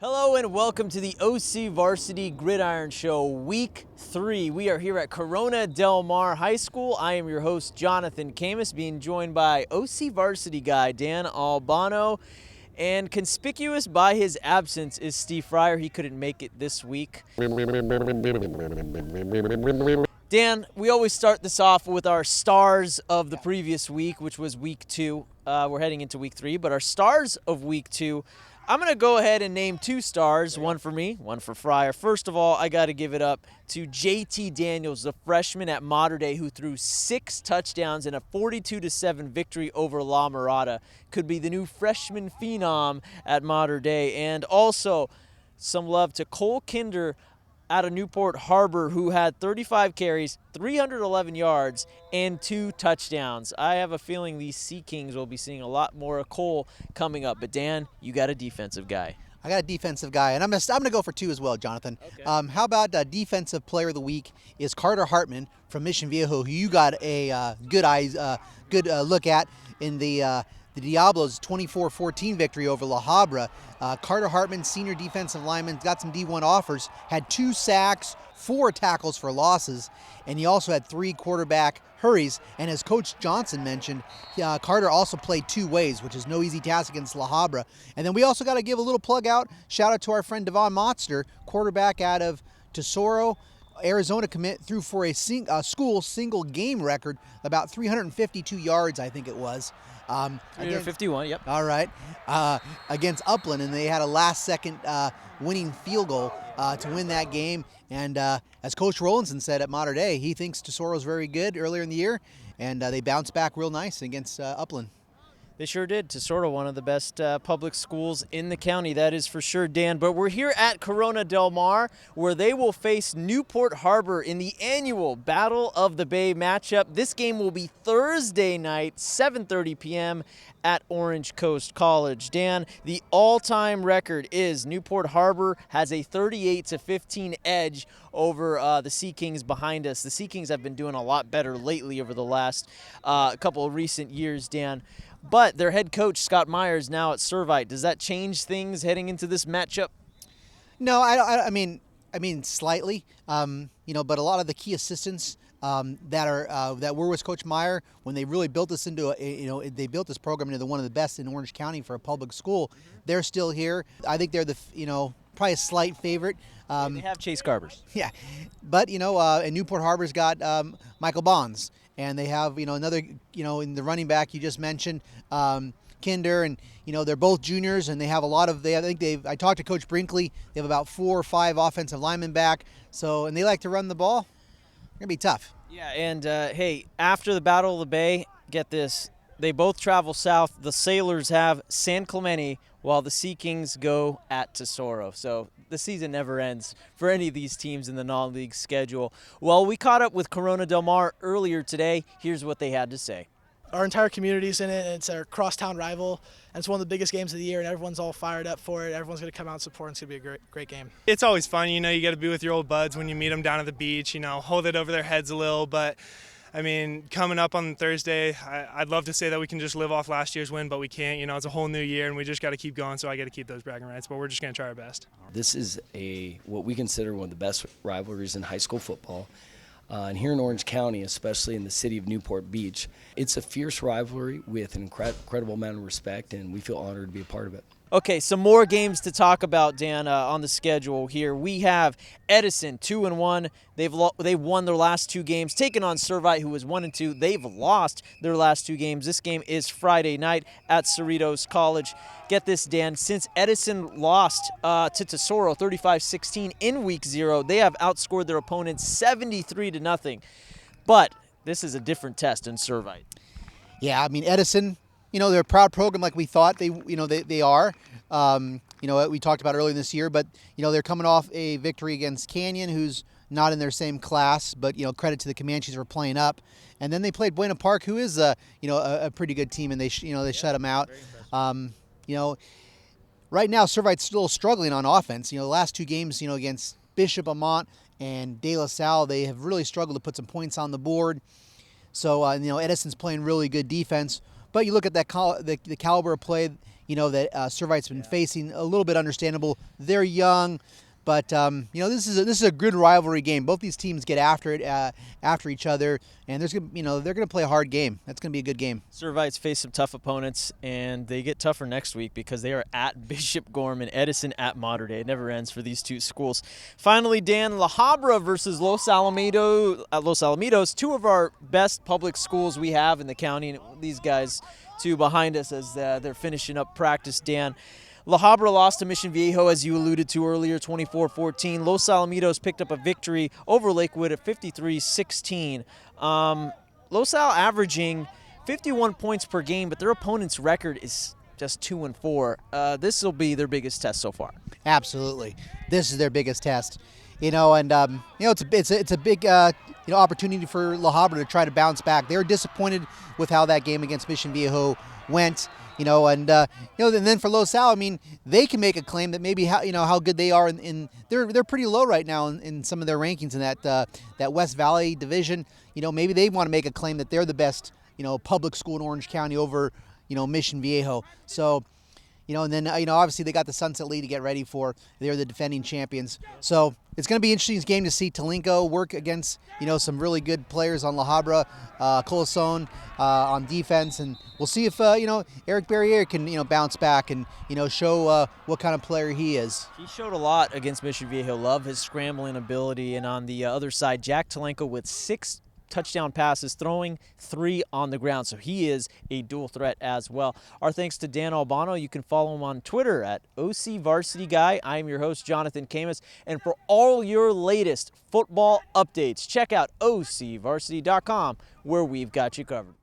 Hello and welcome to the OCVarsity Gridiron Show, Week 3. We are here at Corona Del Mar High School. I am your host, Jonathan Khamis, being joined by OCVarsity guy Dan Albano. And conspicuous by his absence is Steve Fryer. He couldn't make it this week. Dan, we always start this off with our stars of the previous week, which was Week 2. We're heading into Week 3, but our stars of Week 2, I'm going to go ahead and name two stars, one for me, one for Fryer. First of all, I got to give it up to JT Daniels, the freshman at Mater Dei, who threw 6 touchdowns in a 42-7 victory over La Mirada. Could be the new freshman phenom at Mater Dei. And also, some love to Cole Kinder out of Newport Harbor, who had 35 carries, 311 yards, and 2 touchdowns. I have a feeling these Sea Kings will be seeing a lot more of Cole coming up. But Dan, you got a defensive guy. I got a defensive guy, and I'm gonna go for 2 as well, Jonathan. Okay. How about Defensive Player of the Week is Carter Hartmann from Mission Viejo, who you got a good look at in the Diablos' 24-14 victory over La Habra. Carter Hartmann, senior defensive lineman, got some D1 offers, had 2 sacks, 4 tackles for losses, and he also had 3 quarterback hurries. And as Coach Johnson mentioned, Carter also played 2 ways, which is no easy task against La Habra. And then we also got to give a little plug out, shout out to our friend Devon Modster, quarterback out of Tesoro, Arizona, commit, threw for a school single game record, about 352 yards, I think it was. 351, yep. All right. Against Upland, and they had a last-second winning field goal to win that game. And as Coach Rollinson said at Mater Dei, he thinks Tesoro's very good earlier in the year, and they bounced back real nice against Upland. They sure did. Tesoro, one of the best public schools in the county, that is for sure, Dan. But we're here at Corona Del Mar, where they will face Newport Harbor in the annual Battle of the Bay matchup. This game will be Thursday night, 7:30 p.m. at Orange Coast College. Dan, the all-time record is Newport Harbor has a 38-15 edge over the Sea Kings behind us. The Sea Kings have been doing a lot better lately over the last couple of recent years, Dan. But their head coach, Scott Myers, now at Servite. Does that change things heading into this matchup? No, I mean slightly. But a lot of the key assistants that were with Coach Meyer when they really built this into they built this program into one of the best in Orange County for a public school. They're still here. I think they're probably a slight favorite. They have Chase Garbers. Yeah, but and Newport Harbor's got Michael Bonds. And they have, another, in the running back you just mentioned, Kinder, and, they're both juniors, and they have a lot of, I talked to Coach Brinkley, they have about 4 or 5 offensive linemen back, and they like to run the ball. It's going to be tough. Yeah, and, hey, after the Battle of the Bay, get this, they both travel south. The Sailors have San Clemente, while the Sea Kings go at Tesoro. So the season never ends for any of these teams in the non-league schedule. Well, we caught up with Corona Del Mar earlier today. Here's what they had to say. Our entire community's in it, and it's our crosstown rival, and it's one of the biggest games of the year, and everyone's all fired up for it. Everyone's going to come out and support, and it's going to be a great game. It's always fun, you got to be with your old buds when you meet them down at the beach, hold it over their heads a little, but coming up on Thursday, I'd love to say that we can just live off last year's win, but we can't. It's a whole new year, and we just got to keep going, so I got to keep those bragging rights, but we're just going to try our best. This is what we consider one of the best rivalries in high school football. And here in Orange County, especially in the city of Newport Beach, it's a fierce rivalry with an incredible amount of respect, and we feel honored to be a part of it. Okay, some more games to talk about, Dan, on the schedule here. We have Edison, 2-1. They've won their last 2 games, taken on Servite, who is 1-2. They've lost their last 2 games. This game is Friday night at Cerritos College. Get this, Dan, since Edison lost to Tesoro 35-16 in Week 0, they have outscored their opponents 73-0. But this is a different test in Servite. Yeah, Edison, they're a proud program like we thought they are. We talked about earlier this year, but, they're coming off a victory against Canyon, who's not in their same class, but, credit to the Comanches for playing up. And then they played Buena Park, who is, a pretty good team, and they shut them out. Right now, Servite's still struggling on offense. The last 2 games, against Bishop Amont and De La Salle, they have really struggled to put some points on the board. So, Edison's playing really good defense. But you look at that the caliber of play, that Servite's been facing. A little bit understandable. They're young, but this is a good rivalry game. Both these teams get after it, after each other, and they're gonna play a hard game. That's gonna be a good game. Servites face some tough opponents, and they get tougher next week because they are at Bishop Gorman, Edison at Mater Dei. It never ends for these two schools. Finally, Dan, La Habra versus Los Alamitos, two of our best public schools we have in the county, and these guys two behind us as they're finishing up practice, Dan. La Habra lost to Mission Viejo, as you alluded to earlier, 24-14. Los Alamitos picked up a victory over Lakewood at 53-16. Los Al averaging 51 points per game, but their opponent's record is just 2-4. This will be their biggest test so far. Absolutely, this is their biggest test. It's a big opportunity for La Habra to try to bounce back. They were disappointed with how that game against Mission Viejo went. And then for Los Al, they can make a claim that maybe how good they are they're pretty low right now in some of their rankings in that West Valley division. Maybe they want to make a claim that they're the best public school in Orange County over Mission Viejo. So and then obviously they got the Sunset League to get ready for. They're the defending champions. So it's going to be an interesting game to see Talenco work against some really good players on La Habra, Colasone on defense, and we'll see if Eric Barriere can bounce back and show what kind of player he is. He showed a lot against Mission Viejo. Love his scrambling ability, and on the other side, Jack Talenco with 6 touchdown passes, throwing 3 on the ground. So he is a dual threat as well. Our thanks to Dan Albano. You can follow him on Twitter at OCVarsity Guy. I am your host, Jonathan Khamis. And for all your latest football updates, check out OCVarsity.com, where we've got you covered.